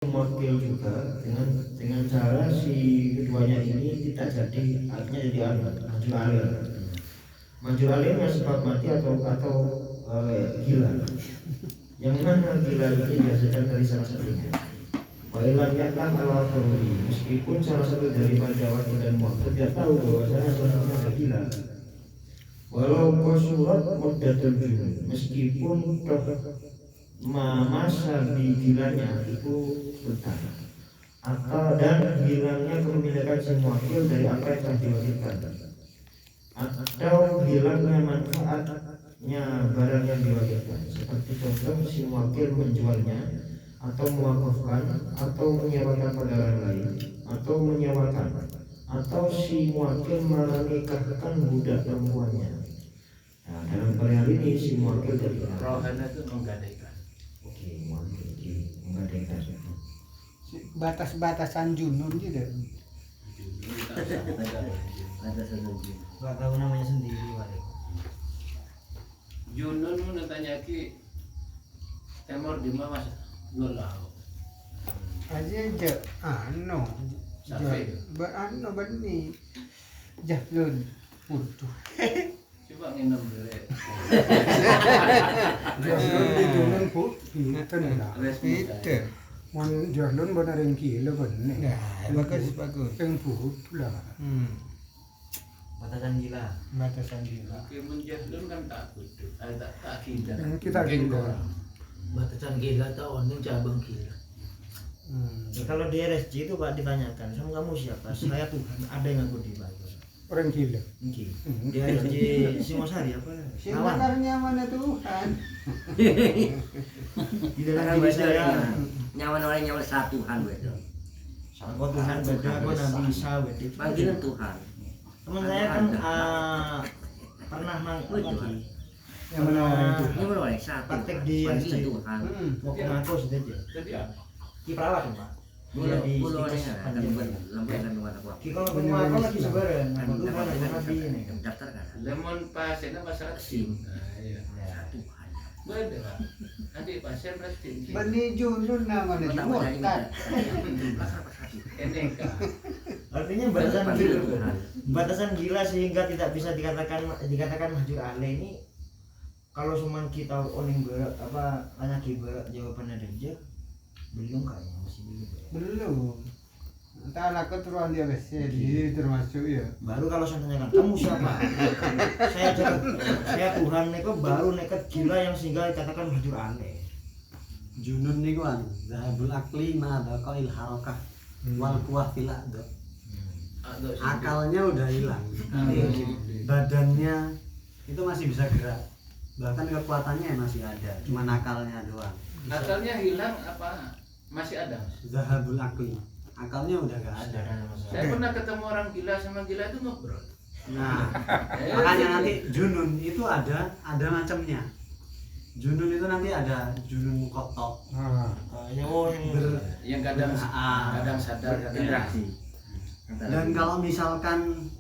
mewakil juga dengan cara si keduanya ini tidak jadi, artinya jadi maju alil. Maju alilnya sebab mati atau gila. Yang mana gila ini dihasilkan dari salah satunya. Wailam yakam ala faruri, meskipun salah satu dari wakil dan muwakil tidak tahu bahwasanya salah satunya ada gila. Walau kosurat muddatul junun, meskipun masa di gilanya itu bentar, atau dan hilangnya kepemilikan si muwakil dari apa yang telah diwakilkan, atau hilangnya manfaatnya barang yang diwakilkan, seperti contoh si muwakil menjualnya atau mewakafkan atau menyewakan pada orang lain, atau si muwakil menikahkan budak perempuannya. Nah, dalam hal ini si muwakil dari rohana itu menggadaikan. Oke, menggadaikan. Batas-batasan junun gitu. Batasan junun. Gak tahu namanya sendiri, Pak. Junun mun tanya ki temor di mana mas? Golau. Aja Sampai. Bani jahlun putuh. Coba nginep dulu. Jahlun di junun pinten lah. Itu. Mun jahlun benar yang gila benar. Nah, bagus. Yang putuh lah. Batasan gila. Batasan gila. Oke, menjahlun kan tak butuh. Tak kita. Yang kita gila. Batasan gila atau oning cabang gila. Ya, kalau di RSJ itu Pak ditanyakan, sama kamu siapa? Saya Tuhan, ada yang aku di Bible. Orang gila. Oke. Di RSJ Singosari apa? Sebenarnya mana Tuhan? Di dalam diri saya. Nyawa satu Tuhan betul. Aku Tuhan beda, aku Nabi Isa beda. Panggilan Tuhan. Teman saya kan pernah lagi. Yang mana orang itu? Ini boleh satu. Praktek di Panggilan RSJ. Tuhan. Mau ngaku saja. Jadi apa? Ki perawat Pak. Dia di Bulu Stikes orangnya kan Panjang. bukan lampu kandungan apa. Ki kalau aku lagi sebarang, aku Tuhan aku Nabi ini. Daftar kan. Lemon pasiennya masyarakat sim. Nah, iya. Tuhan. Beda. Nanti pasien berarti. Bani junun namanya di murtad. NK. Artinya batasan gila sehingga tidak bisa dikatakan mahjur ale ini. Kalau cuma kita oning berak apa tanya berak jawabannya dia belum kayaknya masih belum. Belum. Entah anak keturunan dia di termasuk ya. Baru kalau saya tanyakan kamu siapa? saya Tuhan neko baru nekat gila yang sehingga dikatakan mahjur ale. Junun niku anu, zahabul akli ma baqail harakah wal quwah fil aqd. Akalnya udah hilang. Badannya itu masih bisa gerak. Bahkan kekuatannya masih ada, cuma akalnya doang. Asalnya hilang apa? Masih ada. Zahabul akli. Akalnya udah gak ada. Saya pernah ketemu orang gila sama gila itu ngobrol. Nah, makanya nanti junun itu ada macamnya. Junun itu nanti ada junun mukotok. Yang kadang sadar, kadang Interaksi. Dan kalau misalkan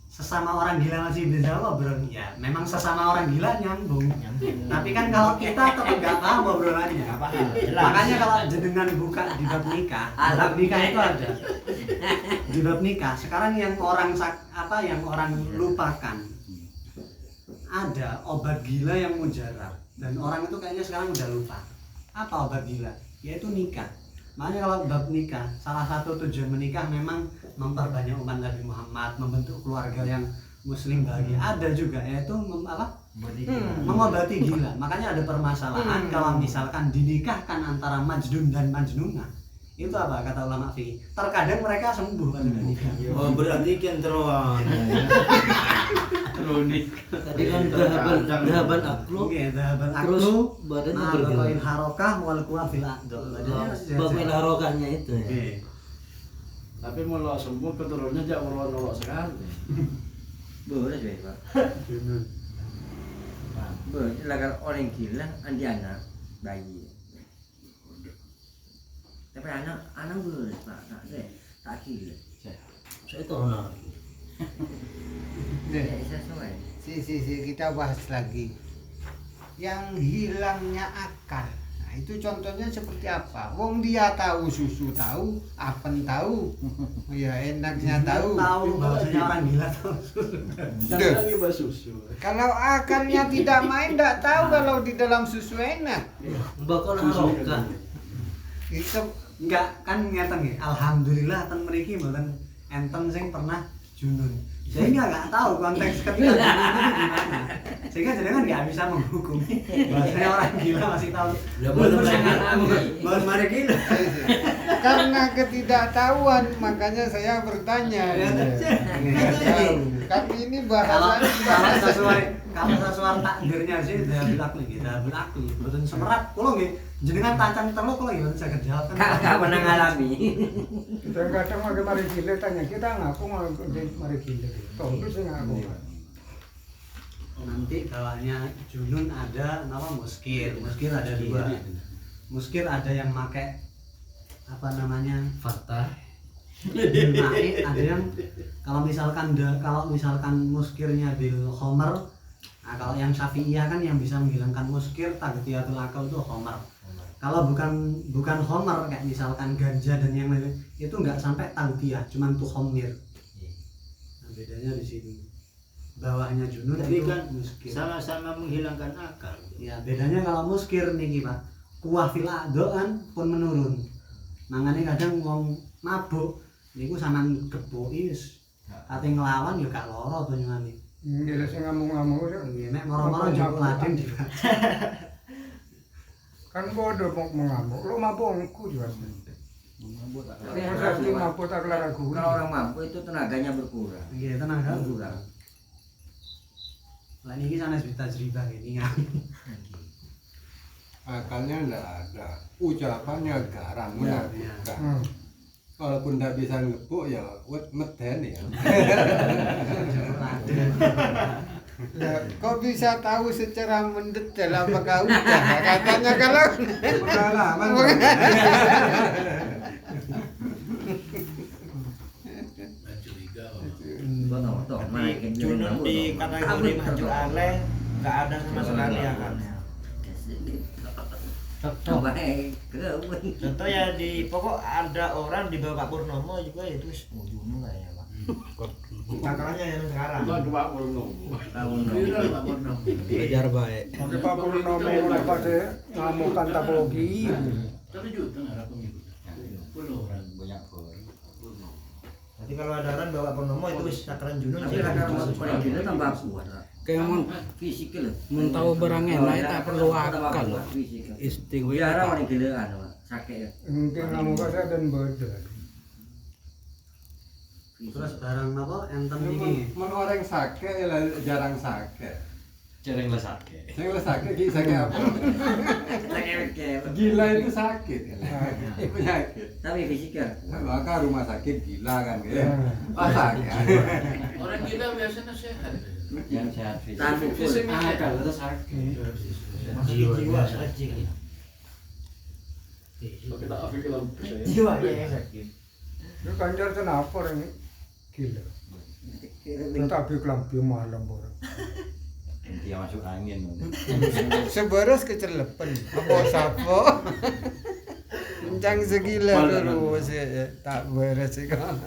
sesama orang gila masih bisa ngobrol, ya memang sesama orang gila nyambung. Tapi kan kalau kita tetap gak paham obrolannya. Makanya kalau jenengan buka di bab nikah itu ada. Di bab nikah, sekarang yang orang lupakan. Ada obat gila yang mujarab dan orang itu kayaknya sekarang udah lupa. Apa obat gila? Yaitu nikah. Makanya kalau bab nikah, salah satu tujuan menikah memang memperbanyak umat Nabi Muhammad, membentuk keluarga yang muslim bahagia. Ada juga yaitu mengobati gila. Makanya ada permasalahan kalau misalkan dinikahkan antara Majnun dan Majnunah. Itu apa kata ulama fikih? Terkadang mereka sembuh kan sudah nikah. Oh berarti kan teruan. kronik. Tadi kan dahaban aklu. Oke, dahaban Terus aklu. badannya Nah, bergerak. bakoin harokah wal quwah fil aqd. Bapak harokahnya itu ya. Oke. Tapi mau sembuh keturunannya jangan nolok sekali. Boleh sih, Pak. Boleh, lagar orang gila andi anak bayi. Tapi anak boleh, Pak. Tak gila. Saya tahu nah. Sesuai. Si kita bahas lagi. Yang hilangnya akal. Nah, itu contohnya seperti apa? Wong dia tahu susu tahu, apen tahu, ya enaknya tahu. Tahu bahwasanya orang gila tahu. Jangan lagi bahas susu. Kalau akannya tidak main, tidak tahu kalau di dalam susu enak. Bakal harokah. Itu Enggak kan ngeten nggih. Alhamdulillah ten mriki mboten enten sing pernah junun. Sehingga enggak tahu konteks ketika junun itu gimana. Sehingga jenengan enggak bisa menghukumi bahwasanya orang gila masih tahu. Ya boleh Bahwa mari gila. karena ketidaktahuan makanya saya bertanya. Tidak tahu. Kami ini bahasa Kalau sesuai takdirnya sih dah bilakli gitu, dah bilakli. Mboten semerat kula nggih jenengan tancang telu kula nggih mboten saged jawab. Gak pernah ngalami. kadang-kadang mari gila tanya kita ngaku mari gila. Toh itu ngaku. Nanti bawahnya junun ada nama muskir ada dua. Muskir ada yang pakai apa namanya Fakta. Bilmai, ada yang kalau misalkan muskirnya bil homer. Nah, kalau yang syafi'iyah kan yang bisa menghilangkan muskir tagtiyatul akal itu homer. Kalau bukan homer kayak misalkan ganja dan yang lain itu nggak sampai tagtiyah, cuman tuh homir. Nah, bedanya di sini. Bawahnya junun Tapi itu kan muskir. sama-sama menghilangkan akal. Ya, bedanya kalau muskir niki, Pak. Kuah fil adaan pun menurun. Mangane kadang wong mabuk niku sampean gepoki wis ate nglawan ya gak lara to nyuwani. Nggih sing ngamuk-ngamuk itu. Nggih, nek moro-moro njupuk lading dibaca. Kan bodoh mau mengamuk. Lo mabuk ngku juga. Masa sih mabuk tak kelar aku. Kalau orang mampu itu tenaganya berkurang. Nggih, tenaga Berkurang. Lah niki sanes tajribah gini kan. Akalnya enggak ada, ucapannya garang Ya, menakutkan. Walaupun tidak bisa ngepuk ya meden ya. Ya, kok bisa tahu secara mendetail apakah udah? Katanya kalau Pengalaman. Curiga. Tapi junun di kategori maju aleh nggak ada sama sekali akalnya. Contoh ya di pokok ada orang di bawah Pak Purnomo juga itu junun kayaknya Pak. Akalnya yang sekarang. Gua dua puluh. Belajar baik. Pakai Pak Purnomo udah pada ngamukan tapologi. Tapi juta nggak pengikut. Puluh orang. Banyak orang. Nanti kalau ada orang bawa Purnomo itu wis sakaran junun Tapi kalau orang gila tambah kuat. Kayak Fisik lho. mun tahu barang enak tak perlu akal. Biara Istighfar. orang gila anu sakit ya. Mungkin ngamuk saya dan bodoh. Terus barang apa enten iki? Men orang sakit ya jarang sakit. Jarang lah sakit. Saya kalau sakit gila sakit apa? Sakit. Gila itu sakit ya. Penyakit. Tapi fisiknya Maka rumah sakit gila kan gitu. Sakit. Orang gila biasanya sehat. Yang sehat fisik. tahan pukul. Akal itu sakit. jiwa saja. Kita afik dalam saya. Jiwa yang sakit. Itu kanjar kenapa orang ini gila? Tapi kelampi malam orang. Dia masuk angin. Seberas kecelepan. Apa sapo? Kencang segila terus ya. Tak beres sih kan.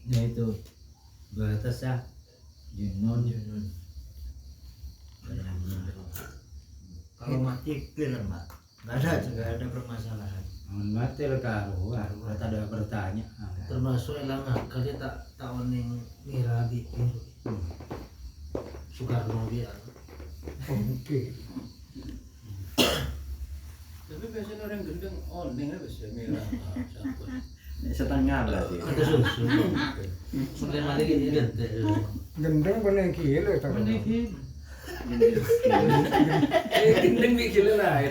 Nah itu batasnya junun. Kalau mati clear Mbak. Nggak ada permasalahan. Mati karuan. Tak ada bertanya. Termasuk elang akal dia tak oning mira gitu. Soekarno dia. Oke. Tapi biasanya orang gendeng oning lah bisa merah. Setengah berarti. Ada susu. Sampai mati gini gede. Gendeng bener gila tak. Gendeng mikir lain.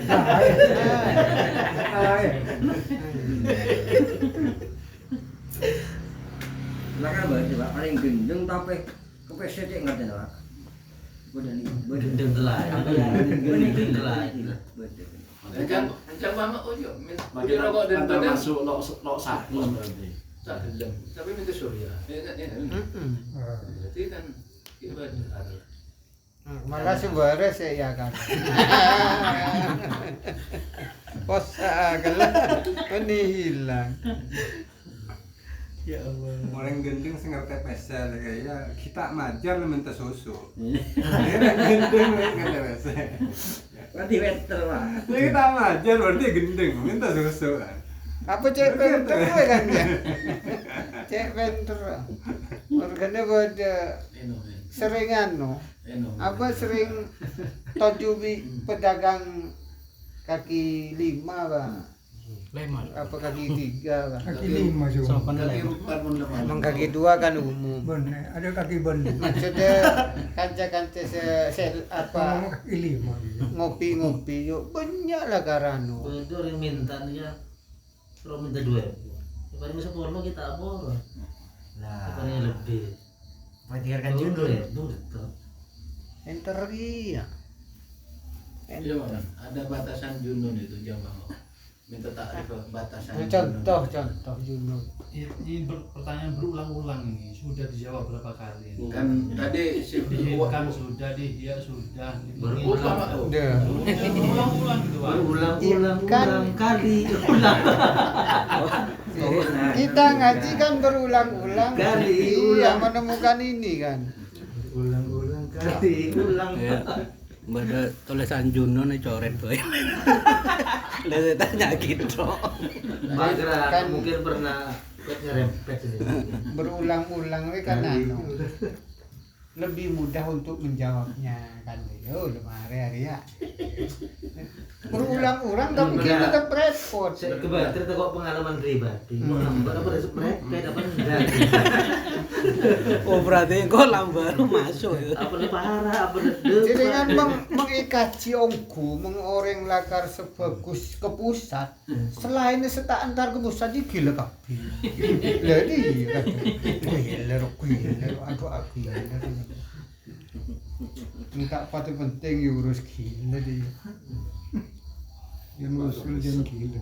Maka berarti Pak paling gendeng tapi kepesek cek ngerti Pak. Gendeng Gendeng lain. Gendeng lain. Jangan mama ojo. Bagi Rokok dan badan. masuk lok satu berarti. Tak gelem. Tapi minta surya. Berarti kan ibadah. Malah sebenarnya saya kan. Pos agak ini hilang. Ya Allah. Orang gendeng sing ngerti pesel kayak kita majar minta susu. Orang gendeng ngerti pesel. Berarti wetter Pak. Kita majar berarti gendeng minta susu kan. Apa cek penter kan ya? Cek penter. Orangnya pada seringan no. Apa sering tojubi pedagang kaki 5 Bang. Lemar. Apa kaki 3 Bang. Kaki 5 juga. Sopan Kaki lemar. 4 pun lemah. Emang kaki 2 kan umum. Bener, ada kaki bener. Maksudnya kanca-kanca apa Ngomong kaki 5 gitu. ngopi-ngopi yuk banyak lah karano. Itu orang minta dia. Kalau minta 2. Paling bisa porno kita apa? Lah, Paling lebih. pikirkan Dulu judul ya, dulu tuh. Enter iya. Iya Bang, ada batasan junun itu jangan minta takrif batasan. Contoh Juno. Ini pertanyaan berulang-ulang ini sudah dijawab berapa kali? Kan tadi si Dihilangkan sudah, dihia sudah. Berulang tuh. Udah. Berulang-ulang gitu Pak. Ulang Kan- kali ulang. Kita ngaji kan berulang-ulang Kali iya ulang. menemukan ini kan. Ulang kali ulang. Ada tulisan Juno nih coret boy. Lihat tanya gitu. Bagra Kan- mungkin pernah ngerempet ini. Berulang-ulang kan anu. Lebih mudah untuk menjawabnya kan. Yo hari-hari ya. Berulang-ulang tapi kita tetap repot. Saya kebayang cerita kok pengalaman pribadi. Apa resep kayak apa enggak? Oh berarti kok lambar masuk ya. Apa nih parah, apa nih Jadi dengan mengikaci ongku, mengoreng lakar sebagus ke pusat, selain setak antar ke pusat dia gila kabeh. Lah iya gila, aduh aku gila. Minta apa tuh penting ya urus gila dia. Dia musul dan gila.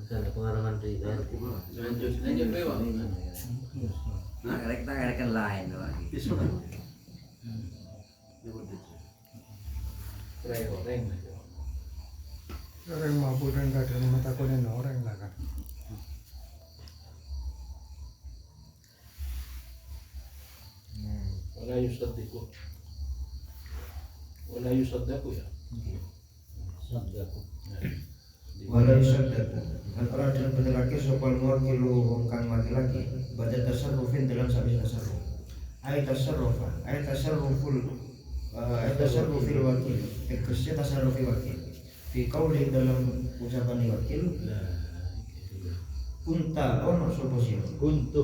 Ada pengalaman pribadi. Lanjut lewat. Nah, kita ngadakan lain lagi. Reng. Orang mabuk dan gak ada mata konen orang lah kan. Wala yusaddiqu. Wala yusaddiqu ya. Sabdaku. Walau saddaku antara dan penelaki sopal muwakilu wong kang laki-laki baca tasarrufin dalam sabit tasarruf ayat tasarrufil wakil eksesnya tasarrufi wakil fi qauli dalam ucapan wakil kunta ono sapa sira kuntu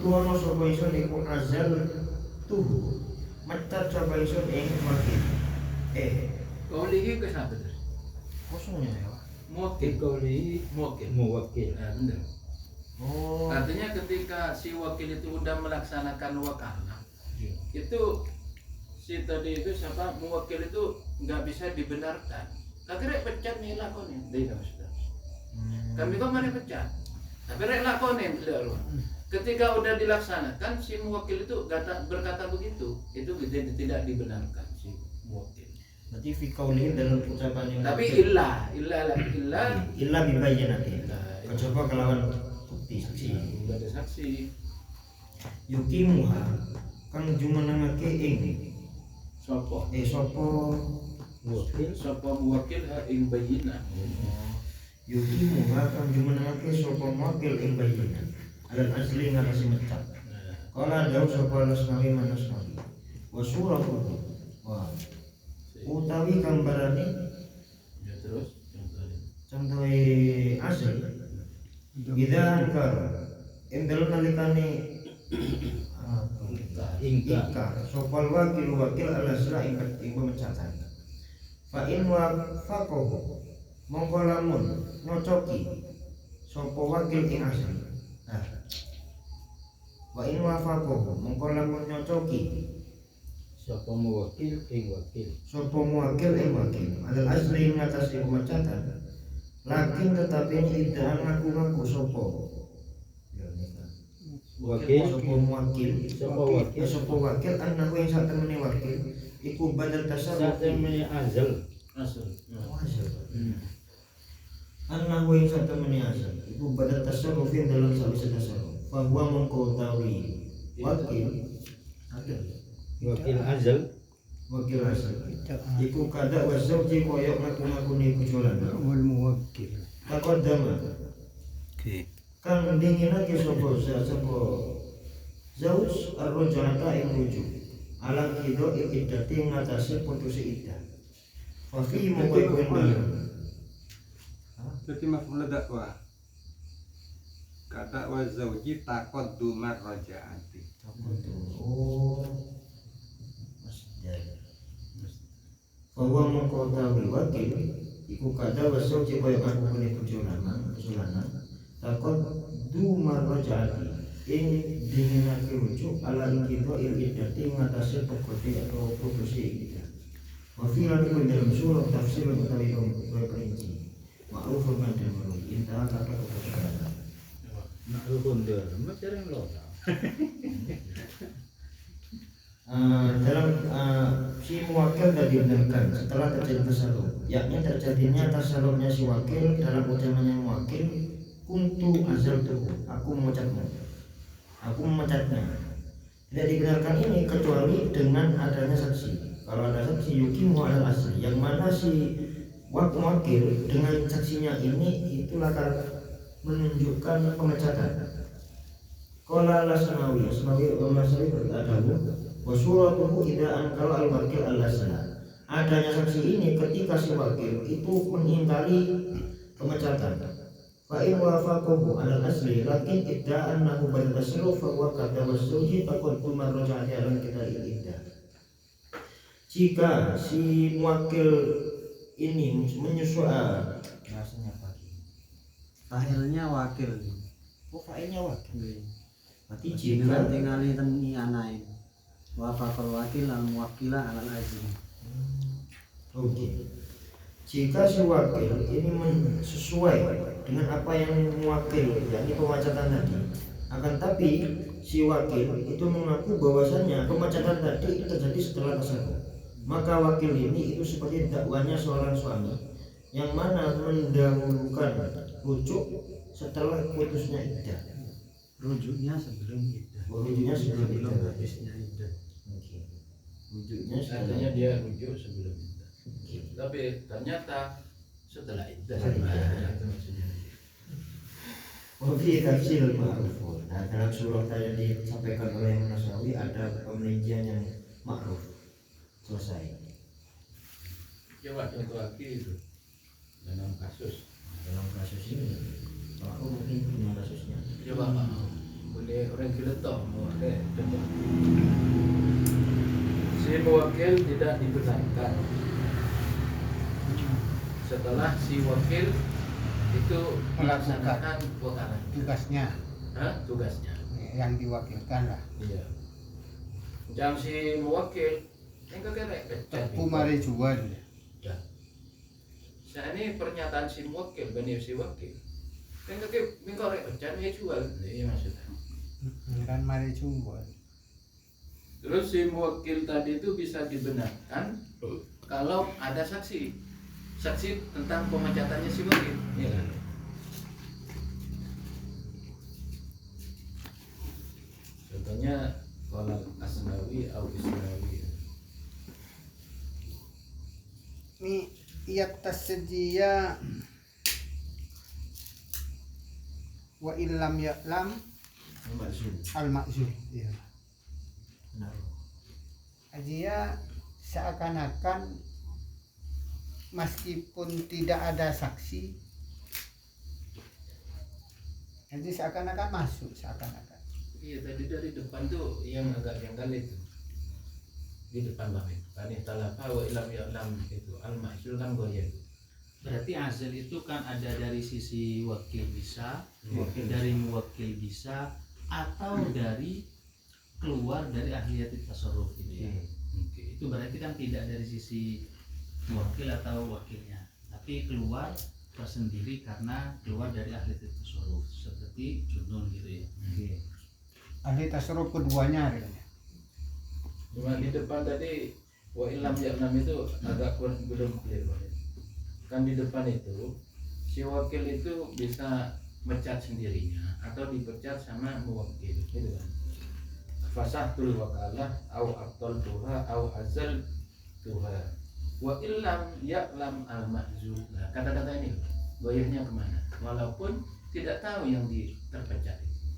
ono sapa iso niku azal tuhu macar sapa iso ing wakil Kau lihi ke siapa tadi? kosongnya ya Pak. Mukil. Mewakil. Nah, benar. Oh Artinya ketika si wakil itu udah melaksanakan wakalah, itu si tadi itu siapa mewakil itu nggak bisa dibenarkan. Kaki pecat nih lakonin, dia nggak sudah. Kami kemarin pecat, tapi rek lakonin sudah loh. Ketika udah dilaksanakan si mewakil itu berkata begitu, itu tidak dibenarkan si mewakil. berarti fi qaulih dalam ucapan yang Tapi illa illa bibayyinatin kecoba kelawan bukti saksi nggak ada saksi. yukimuha kang jumenengake ing Sopo sapa muwakil ing bayyinah. yukimuha kang jumenengake sapa muwakil ing bayyinah alal asli ngatasi mecat kala dawu sapa Lasnawi Manasnawi wa suratuhu wa utawi gambarane Ya terus contohe asli bidan kar endel nalikane ingkar sopal wakil alasra ing pemecatan fa in wafaqahu mongko lamun nyocoki sapa wakil ing asli wa in wafaqahu mongko lamun nyocoki Sapa muwakil ing wakil. Sopo muwakil ing wakil alal asli ngatasi pemecatan. Lakin tetapi ini idaan ngaku-ngaku sopo. Wakil Sopo muwakil. Sopo wakil. Sopo wakil annahu yang sak temene wakil iku badal tasarruf. satemene azal. Asal. Annahu yang sak temene asal iku badal tasarrufin dalam sawise tasarruf. Fa huwa mongko utawi wakil ada Wakil azal. wakil asal iku kada wasauji koyok ngaku-ngakune bojolan wal muwakkil. takodama Oke. kang dinginake sapa zauj ar-rajulata ing rujuk ala kido iddati ngatasi putus iddah wa fi muqaddimah Jadi maf'ul dakwah. Kata wa zauji taqaddumar rajaati. oh masdar bahwa mengkotawi wakil iku kada wasauji koyok ngakune bojolan takon dumar rajati ing dinginake rujuk ala kido iddati ngatasi pokoti atau putus iddah wa fi dalam surah tafsir utawi perinci ma'rufun man damru inta kata kebenaran Makrufun der, macam lo. dalam si muwakil tadi dibenarkan setelah terjadi tasarruf, yakni terjadinya tasarrufnya si wakil dalam ucapannya muwakil kuntu azal tuh aku memecatnya tidak dibenarkan ini kecuali dengan adanya saksi. Kalau ada saksi yukimu alal asli yang mana si wakil dengan saksinya ini itulah menunjukkan pemecatan. Qala al-Asmawi berkata wa suratuhu idza ankara al-wakil al-asla. Adanya saksi ini ketika si wakil itu mengingkari pemecatan. Fa in wafaqahu al-asli lakin idda annahu bal tasarruf fa huwa qad wasawji taqaddum marrajati ala kita idda. Jika si wakil ini menyesuaikan bahasanya pagi. Fa'ilnya wakil. Oh, failnya wakil. Berarti Dengan jika tingali teni anain. Wafaqal wakil al muwakkila alal azli. oke. Jika si wakil ini sesuai dengan apa yang mewakil, yakni pemecatan tadi. Akan tapi si wakil itu mengaku bahwasannya pemecatan tadi itu terjadi setelah tasarruf. Maka wakil ini itu seperti dakwanya seorang suami yang mana mendahulukan rujuk setelah putusnya iddah. Rujuknya sebelum iddah. Rujuknya sebelum iddah. Habisnya iddah. Oke. Rujuknya Artinya sebelum dia rujuk sebelum iddah. Tapi ternyata setelah iddah. Itu maksudnya. Wafi tafsir ma'ruf. Nah, dalam surah tadi disampaikan oleh Nasawi ada pemerincian yang ma'ruf. Selesai. Coba contoh lagi itu dalam kasus. Dalam kasus ini, aku mungkin punya kasusnya. Coba Pak, boleh orang gila toh boleh contoh. Si muwakil tidak dibenarkan. Setelah si wakil itu melaksanakan wakalan. Tugasnya Tugasnya. yang diwakilkan lah. Iya. Jam si muwakil yang kegerek pecat. Kumari jual. Ya. Saya ini pernyataan si muwakil, benih si wakil. Yang kegerek mengkorek pecat dia jual. Iya maksudnya. Kan mari jual. Terus si muwakil tadi itu bisa dibenarkan kalau ada saksi tentang pemecatannya si wakil. Iya kan? Contohnya kalau Asnawi atau Isnawi. Ini yaktasedia wa illam ya'lam al-ma'zur. Iya. Benar. Dia seakan-akan meskipun tidak ada saksi, jadi seakan-akan masuk, seakan-akan. Iya tadi dari depan tuh yang agak janggal itu di depan Bapak. Kani talafa wa ilam ya'lam itu al-mahsul kan goya itu. Berarti azal itu kan ada dari sisi wakil bisa, Wakil. dari muwakil bisa, atau dari keluar dari ahliyat tasarruf ini. Oke, itu berarti kan tidak dari sisi wakil atau wakilnya, tapi keluar tersendiri karena keluar dari ahli tasarruf seperti junun gitu ya. Ahli tasarruf keduanya artinya. Cuma di depan tadi wa ilam ya'lam itu agak belum clear. Kan di depan itu si wakil itu bisa mecat sendirinya atau dipecat sama muwakil gitu kan. Fasahtul wakalah au abtal tuha au azal tuha wa illam ya'lam al mahzul. Nah, kata-kata ini goyahnya kemana? Walaupun tidak tahu yang terpecat itu.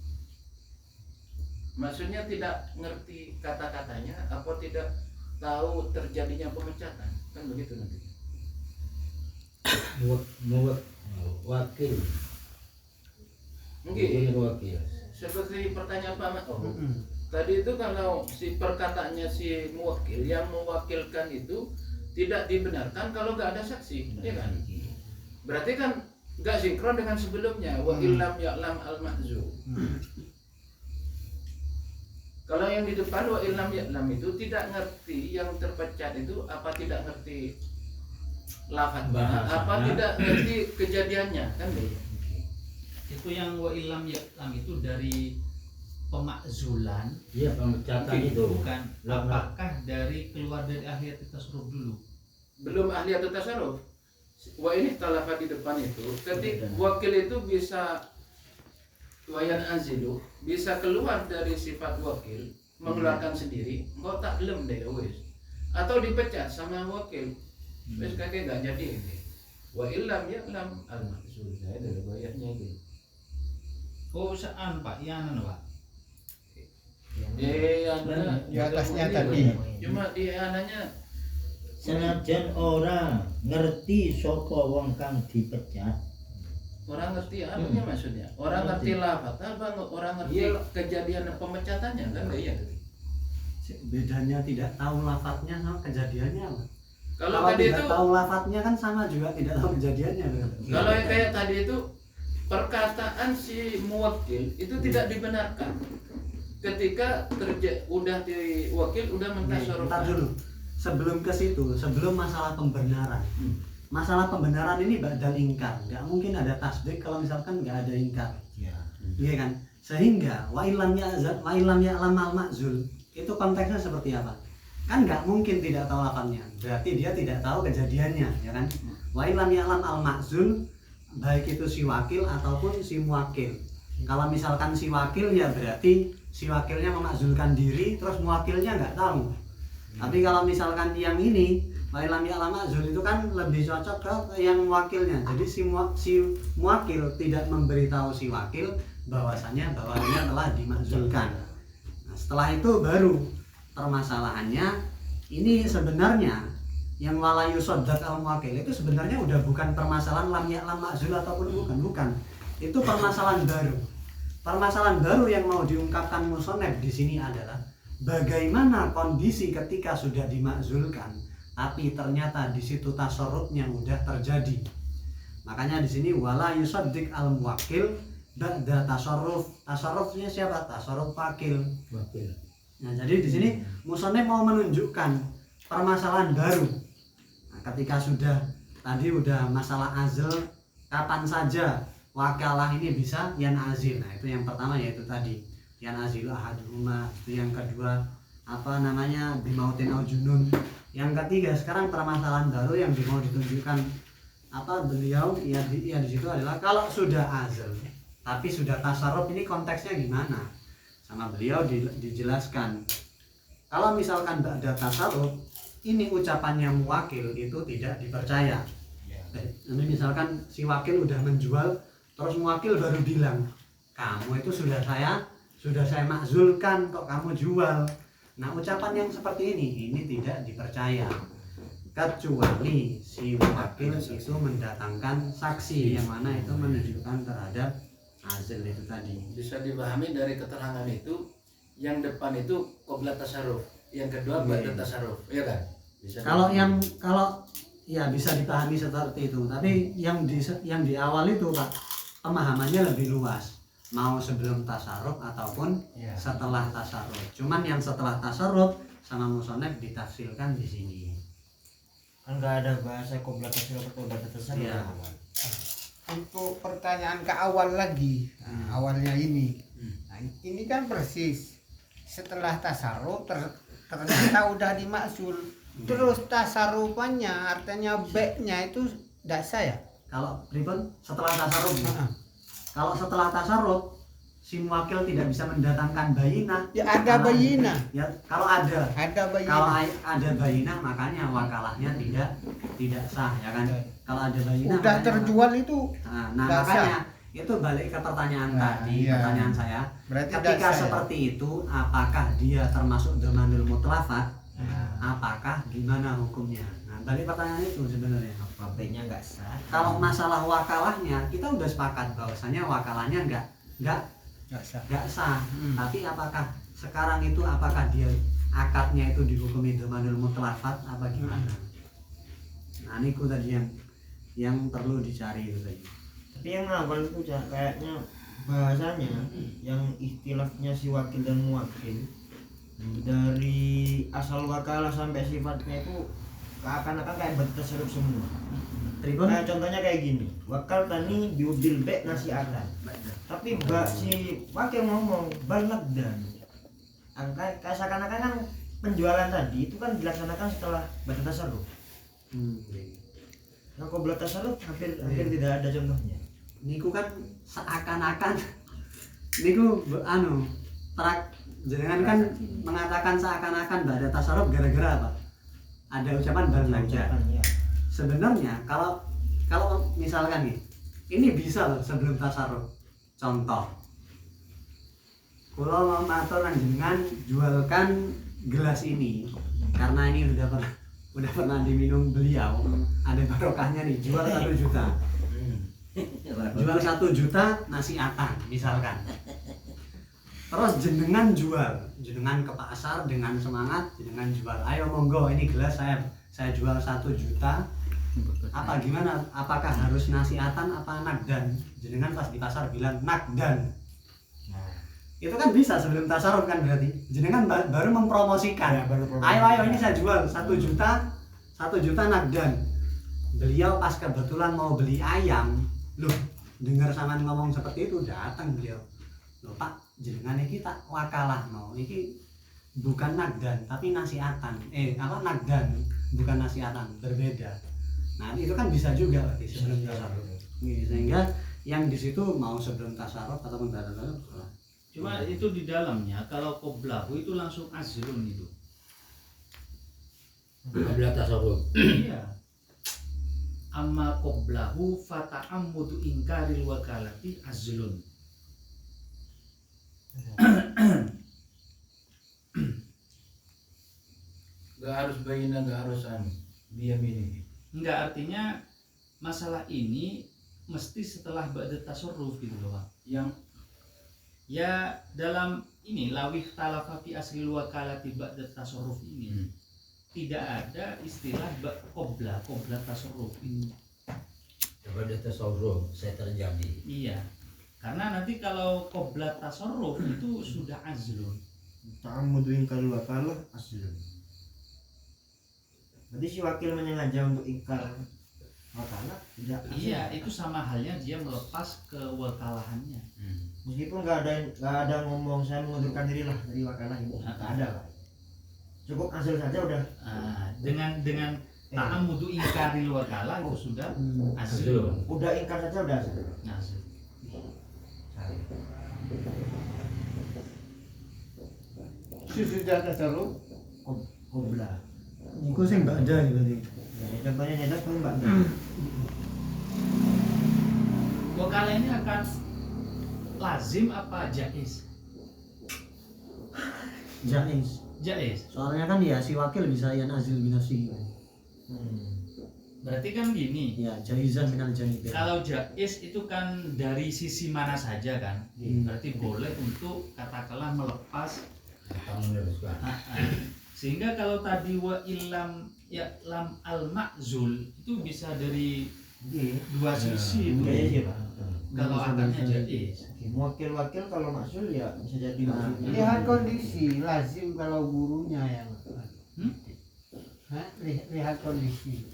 Maksudnya tidak ngerti kata-katanya apa tidak tahu terjadinya pemecatan, kan begitu nanti. Wakil. Mungkin Wakil. seperti pertanyaan Pak Mat. Tadi itu kalau si perkataannya si muwakil yang mewakilkan itu tidak dibenarkan kalau nggak ada saksi, ya kan? Berarti kan nggak sinkron dengan sebelumnya wa illam ya'lam al mahzul. Kalau yang di depan wa illam ya'lam itu tidak ngerti yang terpecat itu apa tidak ngerti lafadznya, apa tidak ngerti kejadiannya, kan gitu. Itu yang wa ilam ya'lam itu dari pemakzulan. Iya, pemecatan itu. Bukan. Apakah dari keluar dari ahli tasarruf dulu? Belum ahli atau tasarruf. Wa ini talafa di depan itu, ketika wakil itu bisa wayan azilu, bisa keluar dari sifat wakil, mengeluarkan sendiri, engkau tak belum deh wis. Atau dipecat sama wakil. Wis kakek gak jadi ini. Wa illam ya'lam al mahzul. Nah, itu goyahnya itu. Oh, saan Pak, iyanan Pak. Di atasnya tadi. Cuma di ananya Senajan orang ngerti sapa wong kang dipecat. orang ngerti apanya maksudnya. Orang ngerti lafaz apa orang ngerti kejadian pemecatannya kan iya. Bedanya tidak tahu lafadznya sama kejadiannya apa? Kalau tadi tidak itu tahu lafadznya kan sama juga tidak tahu kejadiannya. Kalau yang kayak tadi itu perkataan si muwakil itu tidak dibenarkan ketika udah diwakil udah Bentar mentasarufkan. dulu. Sebelum ke situ, sebelum masalah pembenaran. Masalah pembenaran ini badal ingkar. Nggak mungkin ada tasdik kalau misalkan nggak ada ingkar. Iya kan? Sehingga wa illam ya'lam al ma'zul itu konteksnya seperti apa? Kan nggak mungkin tidak tahu lafadznya. Berarti dia tidak tahu kejadiannya, ya kan? Wa illam ya'lam al ma'zul baik itu si wakil ataupun si muwakil. Kalau misalkan si wakil ya berarti si wakilnya memakzulkan diri terus muwakilnya nggak tahu. Tapi kalau misalkan yang ini wa illam ya'lam ma'zul itu kan lebih cocok ke yang wakilnya. Jadi si muwakil tidak memberitahu si wakil bahwasanya dia telah dimakzulkan. Nah, setelah itu baru permasalahannya ini sebenarnya yang wala yusaddaq al muwakil itu sebenarnya udah bukan permasalahan lam ya'lam ma'zul ataupun bukan. Itu permasalahan baru. Permasalahan baru yang mau diungkapkan musonef di sini adalah bagaimana kondisi ketika sudah dimakzulkan tapi ternyata di situ tasarrufnya udah terjadi. Makanya di sini wala yusaddiq al muwakil ba'da tasarruf. Tasarrufnya siapa? Tasarruf wakil. Nah, jadi di sini musonef mau menunjukkan permasalahan baru. Nah, ketika sudah tadi udah masalah azl, kapan saja wakalah ini bisa yan azil. Nah, itu yang pertama yaitu tadi yan azil ahaduhuma. Itu yang kedua apa namanya bimautin au junun. Yang ketiga sekarang permasalahan baru yang mau ditunjukkan apa beliau ya di situ adalah kalau sudah azl tapi sudah tasarruf ini konteksnya gimana? Sama beliau dijelaskan. Kalau misalkan ba'da tasarruf ini ucapannya muwakil itu tidak dipercaya. Ini misalkan si wakil udah menjual terus muwakil baru bilang, "Kamu itu sudah saya makzulkan kok kamu jual." Nah, ucapan yang seperti ini tidak dipercaya. Kecuali si wakil itu mendatangkan saksi yang mana itu menunjukkan terhadap azl itu tadi. Bisa dipahami dari keterangan itu yang depan itu qobla tasarruf, yang kedua ba'da tasarruf, ya kan? Bisa Kalau ya bisa dipahami seperti itu, tapi yang di awal itu Pak pemahamannya lebih luas, mau sebelum tasarruf ataupun setelah tasarruf. Cuman yang setelah tasarruf sama musonef ditafsirkan di sini. Kan nggak ada bahasa qobla tasarruf atau qobla tasarruf. Iya. Untuk pertanyaan ke awal lagi, awalnya ini. Nah, ini kan persis setelah tasarruf ternyata udah dimaksul. Terus tasarufannya artinya B-nya itu tidak saya. Kalau pripun setelah tasarruf. Kalau setelah tasarruf si muwakil tidak bisa mendatangkan bayinah. Ya ada bayinah. Ya kalau ada. Ada Kalau bayinah. ada bayinah makanya wakalahnya tidak sah ya kan. Kalau ada bayinah Udah makanya terjual itu. Nah, nggak makanya sah. itu balik ke pertanyaan Nah, tadi, iya. pertanyaan saya. Berarti Ketika nggak sah ya? seperti itu, apakah dia termasuk dhamanul mutlafat? Apakah gimana hukumnya? Nah, balik pertanyaan itu sebenarnya. Apa B-nya nggak sah? Kalau masalah wakalahnya, kita udah sepakat bahwasanya wakalahnya nggak Nggak sah. sah. Tapi apakah sekarang itu apakah dia akadnya itu dihukumi dhamanul mutlafat apa gimana? Nah, ini tadi yang perlu dicari itu tadi. Tapi yang awal itu kayaknya bahasanya yang ikhtilafnya si wakil dan muwakil dari asal wakalah sampai sifatnya itu akan-akan kayak bertasarruf semua. Nah, contohnya kayak gini, wakal tani biubil be nasiatan. Tapi si wakil ngomong balagdan. Angka seakan-akan kan penjualan tadi itu kan dilaksanakan setelah bertasarruf. Nah, qobla tasarruf hampir tidak ada contohnya. Niku kan seakan-akan niku jenengan kan mengatakan seakan-akan nggak ada tasarruf gara-gara apa? Ada ucapan balagdan. Ya. Sebenarnya kalau misalkan nih, ini bisa loh sebelum tasarruf. Contoh, kalau matur jenengan jualkan gelas ini karena ini udah pernah diminum beliau, ada barokahnya nih, jual 1 juta. Jual 1 juta nasiatan misalkan. Terus jenengan ke pasar dengan semangat, jenengan jual. Ayo monggo ini gelas saya jual 1 juta. Apa gimana? Apakah harus nasiatan apa nakdan? Jenengan pas di pasar bilang nakdan. Itu kan bisa sebelum tasarruf kan berarti. Jenengan baru mempromosikan. Ayo ini saya jual 1 juta, 1 juta nakdan. Beliau pas kebetulan mau beli ayam, loh dengar sama ngomong seperti itu datang beliau. Loh Pak, jenengan iki tak wakalah no. Iki bukan nakdan tapi nasiatan. Nakdan bukan nasiatan, berbeda. Nah, itu kan bisa juga berarti sebelum tasarruf. Sehingga yang di situ mau sebelum tasarruf ataupun tasarruf. Cuma itu di dalamnya kalau qoblahu itu langsung azlun itu. Qobla tasawuf. Iya. Amma qoblahu fata'ammudu ingkaril wakalati azlun. Gak harus bayina, gak harus diam ini. Enggak, artinya masalah ini mesti setelah ba'da tasarruf gitu loh Pak. Yang ya dalam ini lawih talafa fi asli wakalati ba'da tasarruf ini tidak ada istilah qobla tasarruf ini. Ba'da tasawuf saya terjadi. Iya. Karena nanti kalau qobla tasarruf itu sudah azlun. Ta'ammudu ingkar wakalah aslun. Berarti si wakil menyengaja untuk ingkar wakalah tidak asli. Iya, itu sama halnya dia melepas kewakalahannya. Meskipun nggak ada ngomong saya mengundurkan diri lah dari wakalah ini, nggak ada lah. Cukup hasil saja udah. Dengan ta'ammudu ingkaril wakalah itu sudah azlun. Udah ingkar saja udah hasil. Azlun. Sudah tasarruf Qobla. niku sing mbak ada nih berarti. Ya, contohnya nyedak pun mbak. Wakalah ini akan lazim apa jaiz? Jaiz. Jaiz. Soalnya kan ya si wakil bisa yan azil binafsihi. Berarti kan gini. Ya, jaizah minal janibin. Kalau jaiz itu kan dari sisi mana saja kan? Berarti boleh untuk katakanlah melepas. Sehingga kalau tadi wa illam ya lam al makzul itu bisa dari Iya. dua sisi itu. Iya iya Pak. Kalau akadnya jadi Wakil-wakil kalau maksul ya bisa jadi Nah, maksudnya. lihat kondisi, lazim kalau gurunya yang lihat kondisi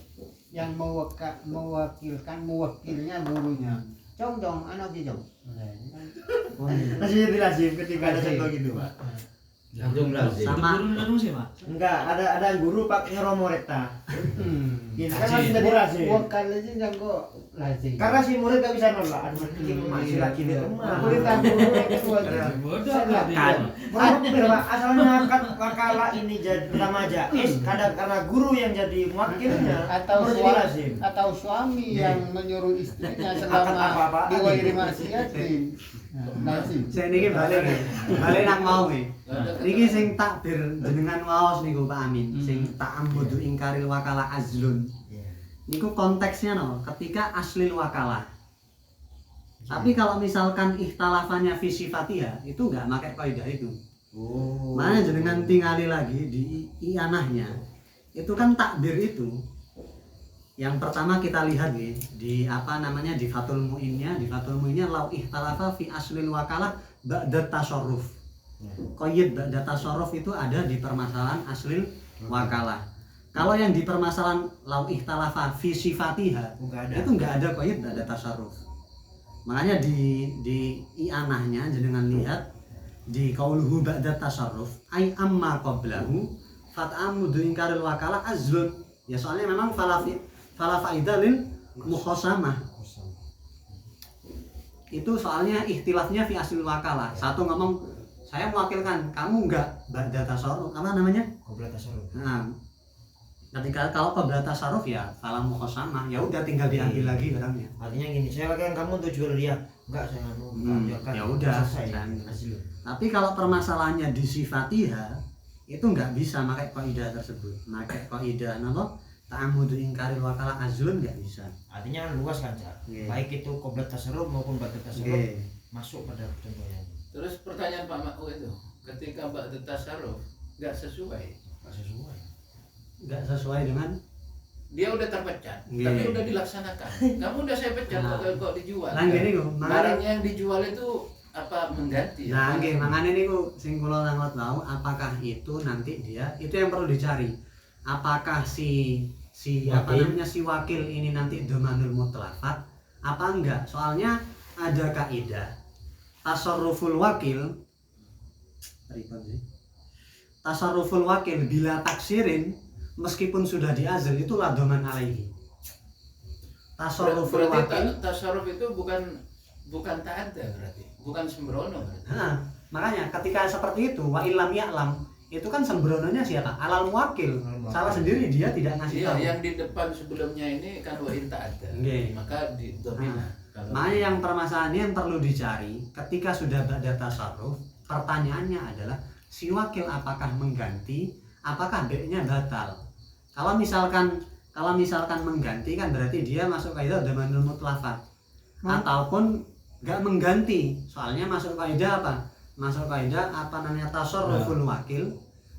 yang mewakilkan mewakilnya gurunya. Jong anak dia jong. Masih jadi lazim ketika ada contoh gitu Pak. Langsung lazim. Sama. guru langsung sih Pak. Enggak, ada guru pakai romoreta. Ini kan masih Lazim. jadi lazim. Wakal aja jangan kok lazim. Karena si murid gak bisa nolak. Aduh, ini masih lagi di rumah. Aku ditanggung guru yang kedua aja. Bodoh Saya berarti. kan. Bener Pak, asalnya kan wakala ini jadi pertama jais, kadang karena guru yang jadi wakilnya Atau baru jadi suami, lazim. atau suami yang menyuruh istrinya Akad selama apa-apaan. diwairi maksiatin. Lazim. Saya niki balik nang mau nih. Niki sing takbir jenengan waos niku Pak Amin, sing ta'ammudu ingkaril wakala azlun. Niku konteksnya no, ketika aslil wakala. Tapi kalau misalkan ikhtalafannya fi sifatiha, itu enggak pakai kaidah itu. Oh. Makanya jenengan tinggali lagi di ianahnya. Itu kan takbir itu. Yang pertama kita lihat nih di apa namanya di Fathul Mu'innya, lau ikhtalafa fi aslil wakalah ba'da tasarruf. Qayyid ba'da tasarruf itu ada di permasalahan aslil wakalah. Kalau yang di permasalahan lau ikhtalafa fi sifatiha itu enggak ada qayyid ba'da tasarruf. Makanya di i'anahnya jenengan lihat di qauluhu ba'da tasarruf ay amma qablahu fat'amudu ingkaril wakalah azlun. Ya soalnya memang fala faidah lil mukhasamah. Itu soalnya ikhtilafnya fi aslil wakalah. Satu ngomong saya mewakilkan, kamu enggak ba'da tasarruf. Apa namanya? Qabla tasarruf. Nah, ketika kalau qabla tasarruf ya fala mukhasamah, ya udah tinggal diambil lagi barangnya. Artinya gini, saya wakilkan kamu untuk jual dia. Enggak, saya mau Ya udah, selesai. kan. Hasil. Tapi kalau permasalahannya di sifatiha itu nggak bisa pakai kaidah tersebut. Pakai kaidah napa? Ta'amudu ingkaril wakalah azlun nggak bisa. Artinya kan luas kan, Cak. Nggih. Baik itu qabla tasarruf maupun ba'da tasarruf Nggih. masuk pada contohnya. Terus pertanyaan Pak Makku itu, ketika ba'da tasarruf nggak sesuai, Enggak sesuai. Nggak sesuai dengan dia udah terpecat, Nggih. tapi udah dilaksanakan. Kamu udah saya pecat, Nah. kok dijual? Nah, gini kok, Barangnya yang dijual itu apa mengganti? Nah, apa? nggih, makanya niku sing kula nangkot mau apakah itu nanti dia itu yang perlu dicari. Apakah si apa Wakil. namanya si wakil ini nanti dhamanul mutlaqat apa enggak? Soalnya ada kaidah tasarruful wakil ribet sih. Tasarruful wakil bila taksirin meskipun sudah diazal itu la dhaman alaihi. Tasarruful Berarti wakil tasarruf itu bukan ta'adda berarti, bukan sembrono berarti. Nah, makanya ketika seperti itu wa illam ya'lam itu kan sembrononya siapa? Alal muwakil. Salah sendiri dia tidak ngasih Iya, tahu. yang di depan sebelumnya ini kan wa in ta'adda. Nggih. Maka di domina. Kalau Makanya yang permasalahannya yang perlu dicari ketika sudah ba'da tasarruf, pertanyaannya adalah si wakil apakah mengganti, apakah B-nya batal. Kalau misalkan mengganti kan berarti dia masuk kaidah dhamanul mutlaqat. Ataupun enggak mengganti. Soalnya masuk kaidah apa? Masuk kaidah apa namanya tasarruful wakil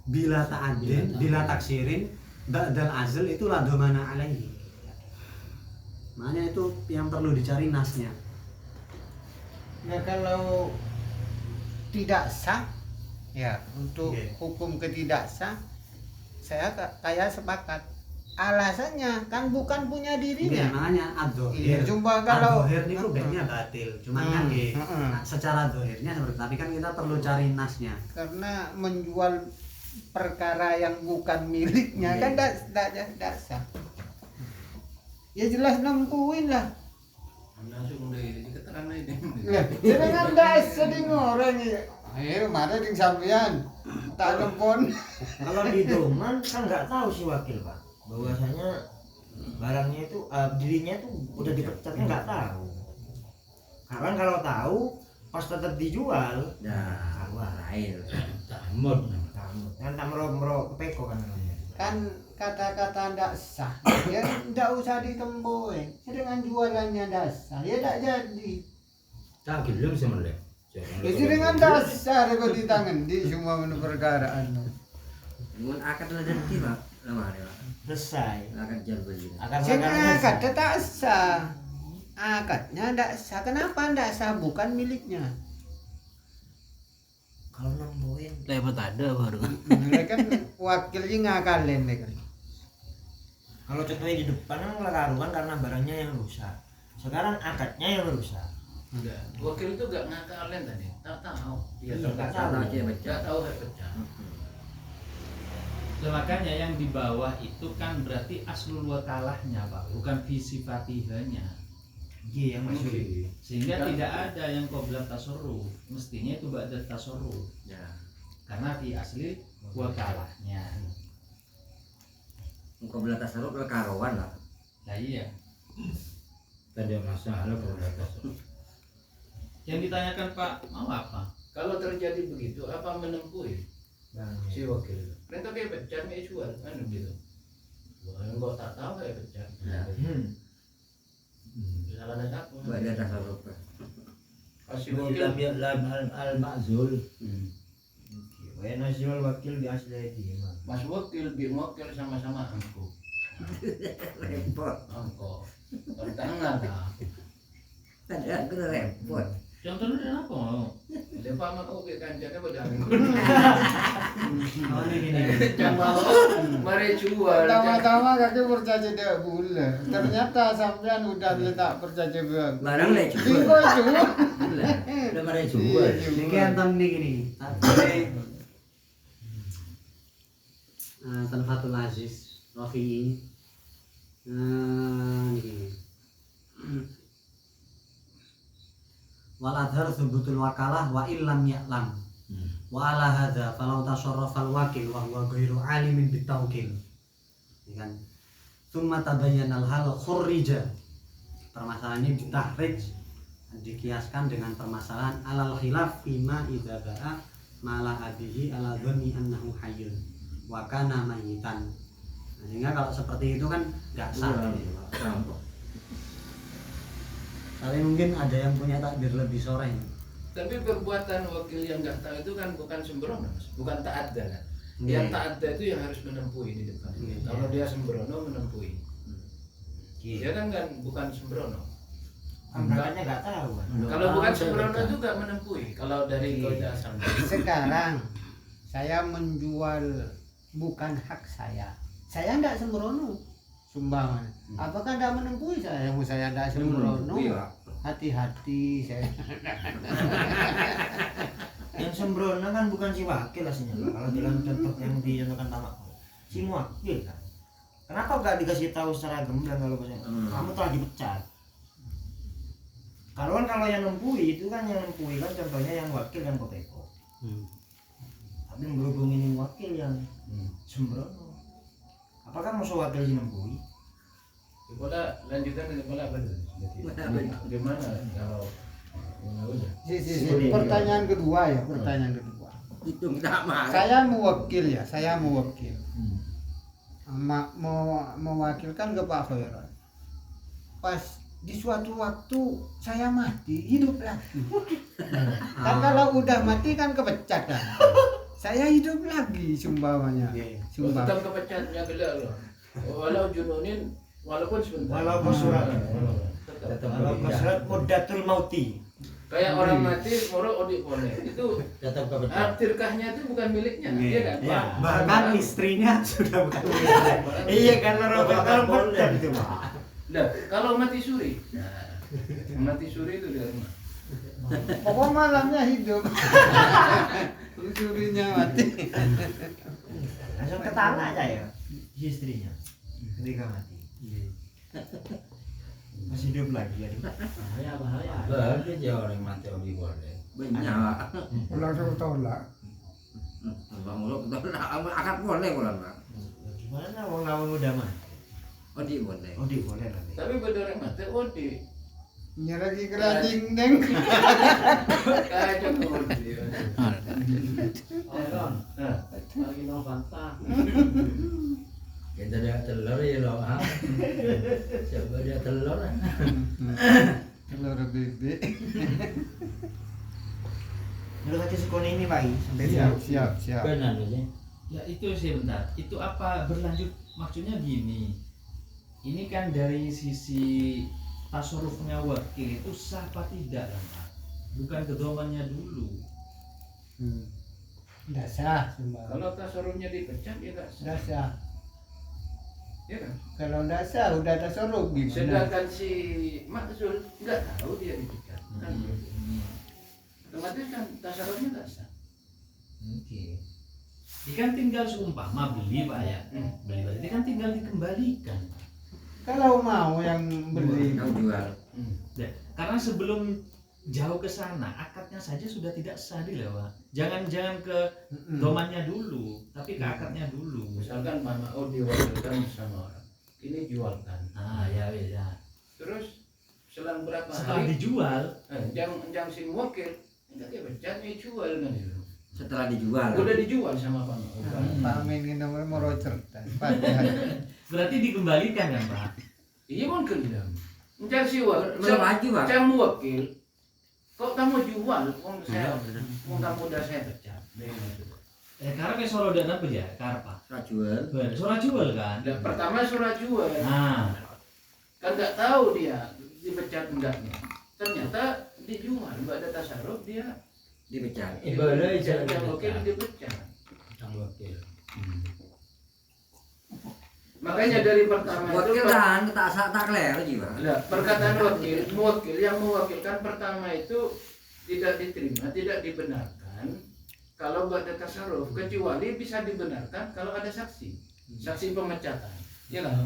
bila ta'addin, bila taksirin ba'dal azl itu la dhamana alaihi. Makanya itu yang perlu dicari nasnya. Nah kalau tidak sah, ya untuk Oke. hukum ketidak sah, saya kayak sepakat. Alasannya kan bukan punya Iya, dirinya. makanya Iya, ad-dhahir. cuma kalau Ad-dhahir niku baiknya batil. Cuman kan nggih, Heeh. secara dhahirnya seperti tapi kan kita perlu cari nasnya. karena menjual perkara yang bukan miliknya kan tidak sah. Ya jelas nempuin lah. langsung dari keterangan ini. Lah, jangan dah sedih orang ya. Ayo, mana di sampean? Tak nempon. Kalau di doman kan nggak tahu si wakil Pak, bahwasanya barangnya itu dirinya itu udah dipecatnya nggak tahu. Karena kalau tahu pas tetap dijual, Nah, wah lain. Tamut. kan tak merok peko kan namanya. Kan kata-kata ndak sah, ya ndak usah ditemboi. Dengan jualannya ndak sah, ya ndak jadi. Tak gelem semelek. Itu dengan dasar kok di tangan di semua menu perkara anu. Mun akad rezeki Pak, Lama ya. Selesai. Akan jual beli. Akan Sing selesai. akadnya tak sah. Akadnya tidak sah. Kenapa tidak sah? Bukan miliknya. Kalau nempuin Dapat ada baru. Mereka kan wakilnya ngakalin deh kan. kalau contohnya di depan kan karuan karena barangnya yang rusak. Sekarang akadnya yang rusak. Enggak. Wakil itu enggak ngakalin tadi. Tak tahu. Dia Iya, tak nggak tahu. tahu. Aja baca. Enggak tahu hak pecah. Nah, makanya yang di bawah itu kan berarti aslul wakalahnya Pak, bukan visi fatihanya. Iya yang masuk. Sehingga Ya. tidak ada yang qabla tasarruf. Mestinya itu ba'da tasarruf. Ya. Karena fi asli wakalahnya. Muka belah tasarruf lah karuan lah. Nah iya. Tadi masalah kalau atas. Yang ditanyakan Pak mau apa? Kalau terjadi begitu, apa menempuhi si wakil? Perintah kayak pecah, kayak jual, kan begitu. Wah, enggak tak tahu kayak pecah. Salah dan aku. Ba'da tasarruf. Si wakil al-ma'zul. Wa nasyul wakil bi aslihi. Mas wakil, bi wakil sama-sama angko. Repot. Angko. Tangan lah. Tadi aku udah repot. Contohnya dari apa mau? Dia paman oke kancanya pada angko. Oh ini gini. Mari jual. Pertama-tama kaki percaya dia gula. Ternyata sampean udah letak percaya dia. Barang lek jual. Bingo jual. Udah mari jual. Niki antam nih gini. Tapi Tanfatul Aziz Rafi'i. Niki. Wal adhar thubutul wakalah wa illam ya'lam. Wa ala hadza falau tasarrafa al wakil wa huwa ghairu alimin bitawkil. Ya kan? Tsumma tabayyana al hal khurrija. Permasalahan ini ditahrij, dikiaskan dengan permasalahan alal khilaf fima idza ba'a mala abihi ala dhanni annahu hayyun wa kana mayyitan. Nah, sehingga kalau seperti itu kan enggak sah. Tapi mungkin ada yang punya takdir lebih sore. Tapi perbuatan wakil yang nggak tahu itu kan bukan sembrono, Mas. Bukan ta'adda kan. Iya. Yang ta'adda itu yang harus menempuhi di depan. Iya. Kalau dia sembrono menempuhi. Dia kan bukan sembrono. Makanya nggak tahu. Kalau bukan sembrono itu nggak menempuhi. Kalau dari kaidah asal. Sekarang saya menjual bukan hak saya. Saya tidak sembrono. Sumbangan. Apakah tidak menempuhi saya? Yang saya tidak sembrono. Hati-hati saya. Yang sembrono kan bukan si wakil aslinya. Kalau dalam contoh yang dicontohkan tamak, si muwakil kan. Kenapa nggak dikasih tahu secara gamblang kalau kamu telah dipecat? Kalau yang nempuhi itu kan yang nempuhi kan contohnya yang wakil yang kopeko. Tapi berhubung ini wakil yang sembrono. Apakah musuh wakil si nempuhi? Bola lanjutan dari bola apa tuh? Gimana kalau Pertanyaan kedua ya, pertanyaan kedua. Itu enggak mah. Saya mewakil ya, saya mewakil. Mewakilkan ke Pak Khairan. Pas di suatu waktu saya mati, hidup lagi. Kan kalau udah mati kan kepecat kan. Saya hidup lagi sumpamanya. Sumpah. tetap kepecatnya gila loh. Walau jununin walaupun sebentar. Walaupun surat. Tetap. Walaupun surat mudatul mauti. Kayak orang mati moro odik boleh. Itu Tetap kebetulan. tirkahnya itu bukan miliknya, iya kan? Iya. Bahkan istrinya sudah bukan Iya karena kalau benar itu Pak. Nah, kalau mati suri. Nah, mati suri itu dari rumah. Pokok malamnya hidup. Surinya mati. Langsung ke tanah aja ya istrinya ketika mati. Masih hidup lagi ya. Bahaya. Bahaya dia orang mati di boleh. Banyak. Langsung tolak. Bang Muluk akad boleh bulan Pak. Gimana wong lawan udah mati? Oh di boleh. Oh di boleh lah. Tapi bener yang mati odi. Nyeragi kerajing neng. Kacau odi. Nah, Lagi no fanta. Kita dia telur ya loh. Coba dia telur. Telur bebek. Udah kasih sekone ini Pak sampai Siap. Benar sih. Ya itu sih bentar. Itu apa berlanjut maksudnya gini. Ini kan dari sisi tasarrufnya wakil itu sah apa tidak kan Pak? Bukan kedomannya dulu. Nggak sah sembarang. Kalau tasarrufnya dipecat ya nggak sah. Nggak sah. Ya kan? Kalau nggak sah udah tasarruf gimana? Sedangkan si Makzul nggak tahu dia dipecat. Kan gitu. Otomatis kan tasarrufnya nggak sah. Oke. Ini kan tinggal seumpama beli Pak ya. Beli berarti kan tinggal dikembalikan. Kalau mau yang beli Yang jual. Ya, karena sebelum jauh ke sana akadnya saja sudah tidak sah dia Pak. Jangan ke domannya dulu, tapi ke akadnya dulu. Misalkan Mama O diwakilkan sama orang, ini jualkan. Ah ya ya. Terus selang berapa Setelah hari? dijual, Yang si wakil enggak dia pecat dia jual kan itu. Setelah dijual. Udah dijual sama Mama O. Pak Amin ini nomor mau cerdas. berarti dikembalikan kan Pak? Iya kan kendam. Yang si wakil, Belum maju, Pak. yang wakil, kok kamu jual? Kamu udah saya pecat. Karena ke Solo dan apa ya? Karpa. Surat jual. Surat jual kan? Dan pertama surat jual. Nah, Kan nggak tahu dia dipecat enggaknya. Ternyata dijual, nggak ada tasarruf dia. Dipecat. Ibadah Yang wakil dipecat. Yang wakil. Makanya dari pertama itu Wakil kan tak clear juga. Nah, perkataan wakil yang mewakilkan pertama itu tidak diterima, tidak dibenarkan kalau nggak ada tasarruf, kecuali bisa dibenarkan kalau ada saksi pemecatan, ya kan?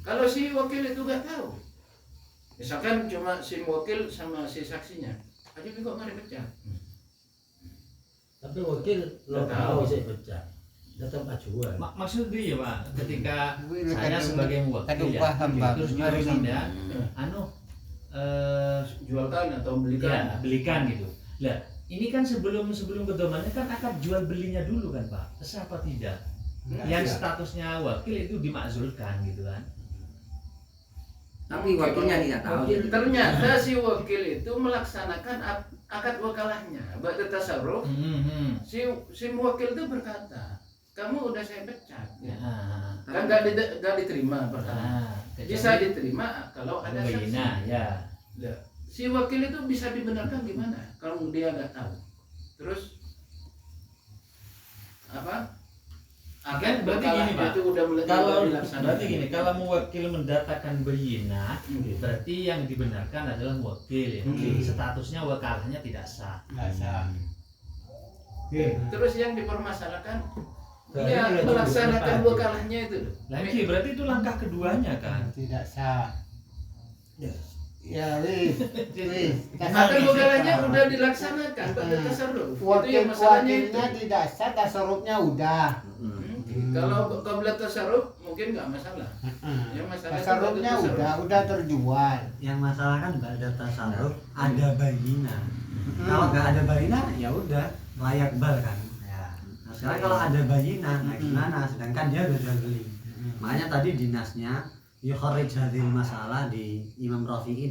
Kalau si wakil itu nggak tahu, misalkan cuma si wakil sama si saksinya, aja kok nggak dipecat. Tapi wakil lo Nggak tahu tahu. saya pecah. Datang ajuan. maksud dia Pak, ketika Ini saya kadang- sebagai wakil kadang ya, paham, Pak. terus Hari jurusan ini. ya, Jualkan atau ya belikan. belikan gitu. Lah, ini kan sebelum kedomannya kan akad jual belinya dulu kan Pak, sah apa tidak? Yang statusnya wakil itu dimakzulkan gitu kan? Tapi wakilnya tidak tahu. Ternyata si wakil itu melaksanakan akad wakalahnya, ba'da tasarruf. Si wakil itu berkata, kamu udah saya pecat, ya. Kan nggak diterima pertama. Bisa diterima kalau ada saksi. Nah, ya. Lah, si wakil itu bisa dibenarkan gimana? Kalau dia nggak tahu. Terus apa? Kan berarti gini Pak. Itu udah Kalau dilaksanakan. berarti gini, kalau mewakil mendatakan bayinah, berarti yang dibenarkan adalah wakil ya. Statusnya wakalahnya tidak sah. Nggak sah. Terus yang dipermasalahkan Berarti dia kalau melaksanakan itu wakalahnya itu. Lagi berarti itu langkah keduanya kan. Tidak sah. Ya wis. Akad wakalahnya udah dilaksanakan pada tasarruf. Itu yang masalahnya itu. Wakilnya tidak sah, tasarrufnya udah. Kalau qabla tasarruf mungkin nggak masalah. Yang masalah itu Tasarufnya qabla tasarruf. udah terjual. Yang masalah kan nggak ada tasarruf, ada bayina. Kalau nggak ada bayina, ya udah layak bal kan. Ya. Nah, sekarang kalau ada bayina, nah gimana? Sedangkan dia udah beli. Makanya tadi dinasnya yukharrij hadhil masalah di Imam Rafi'i